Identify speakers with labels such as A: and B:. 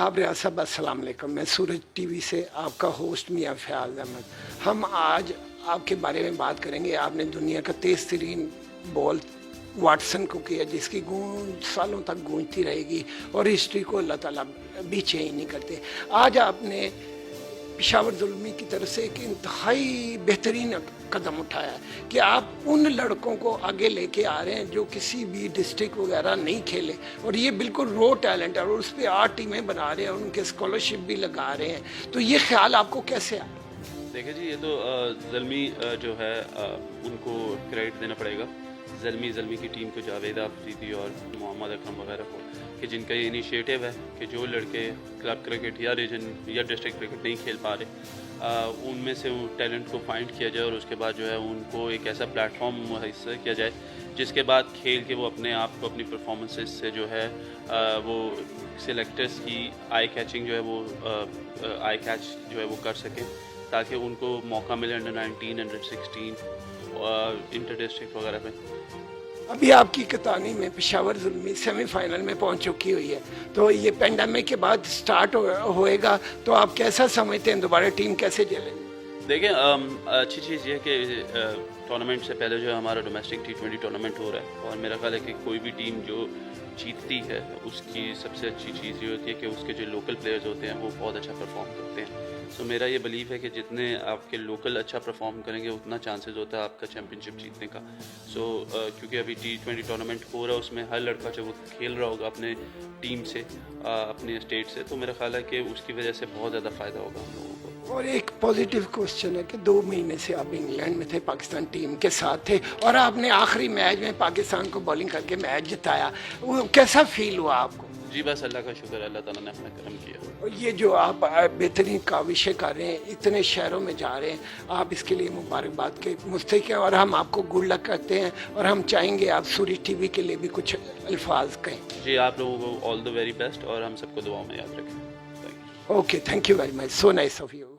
A: आदाब रियाज साहब, अस्सलाम वालेकुम। मैं सूरज टीवी से आपका होस्ट मियां फयाज अहमद। हम आज आपके बारे में बात करेंगे। आपने दुनिया का तेज़ तरीन बॉल वाटसन को किया, जिसकी गूंज सालों तक गूंजती रहेगी और हिस्ट्री को अल्लाह ताला भी चेंज नहीं करते। आज आपने पेशावर ज़ुल्मी की तरफ से एक इंतहाई बेहतरीन कदम उठाया है कि आप उन लड़कों को आगे लेके आ रहे हैं जो किसी भी डिस्ट्रिक्ट वगैरह नहीं खेले, और ये बिल्कुल रो टैलेंट है और उस पर 8 टीमें बना रहे हैं और उनके स्कॉलरशिप भी लगा रहे हैं। तो ये ख्याल आपको कैसे आया?
B: देखिए जी, ये तो ज़ल्मी जो है उनको क्रेडिट देना पड़ेगा। ज़ल्मी की टीम को, जावेद आफरीदी और मोहम्मद अकरम वगैरह को, कि जिनका ये इनिशिएटिव है कि जो लड़के क्लब क्रिकेट या रीजन या डिस्ट्रिक्ट क्रिकेट नहीं खेल पा रहे, उनमें से उन टैलेंट को फाइंड किया जाए और उसके बाद जो है उनको एक ऐसा प्लेटफॉर्म मुहैया किया जाए जिसके बाद खेल के वो अपने आप को अपनी परफॉर्मेंसेस से जो है वो सिलेक्टर्स की आई कैचिंग जो है वो आई कैच जो है वो कर सकें, ताकि उनको मौका मिले अंडर 19, अंडर 16 इंटर डिस्ट्रिक्ट वगैरह में।
A: अभी आपकी कतानी में पेशावर ज़ुल्मी सेमीफाइनल में पहुंच चुकी हुई है, तो ये पेंडेमिक के बाद स्टार्ट होएगा, तो आप कैसा समझते हैं दोबारा टीम कैसे चलेगी?
B: देखिए, अच्छी चीज़ ये है कि टूर्नामेंट से पहले जो है हमारा डोमेस्टिक T20 टूर्नामेंट हो रहा है, और मेरा ख्याल है कि कोई भी टीम जो जीतती है उसकी सबसे अच्छी चीज़ ये होती है कि उसके जो लोकल प्लेयर्स होते हैं वो बहुत अच्छा परफॉर्म करते हैं। सो मेरा ये बिलीव है कि जितने आपके लोकल अच्छा परफॉर्म करेंगे उतना चांसेस होता है आपका चैम्पियनशिप जीतने का। सो क्योंकि अभी T20 टूर्नामेंट हो रहा है, उसमें हर लड़का जब वो खेल रहा होगा अपने टीम से, अपने स्टेट से, तो मेरा ख्याल है कि उसकी वजह से बहुत ज़्यादा फ़ायदा होगा हम लोगों को।
A: और एक पॉजिटिव क्वेश्चन है कि 2 महीने से आप इंग्लैंड में थे, पाकिस्तान टीम के साथ थे, और आपने आखिरी मैच में पाकिस्तान को बॉलिंग करके मैच जिताया। वो कैसा फील हुआ आपको?
B: जी बस अल्लाह का शुक्र है, अल्लाह ताला ने अपना करम किया।
A: और ये जो आप बेहतरीन काविशें कर रहे हैं, इतने शहरों में जा रहे हैं, आप इसके लिए मुबारकबाद के मुस्तहिक हैं, और हम आपको गुड लक करते हैं, और हम चाहेंगे आप सूरज टीवी के लिए भी कुछ अल्फाज कहें।
B: जी, आप लोगों को ऑल द वेरी बेस्ट, और हम सबको दुआओं में याद रखें।
A: Okay, thank you very much, so nice of you.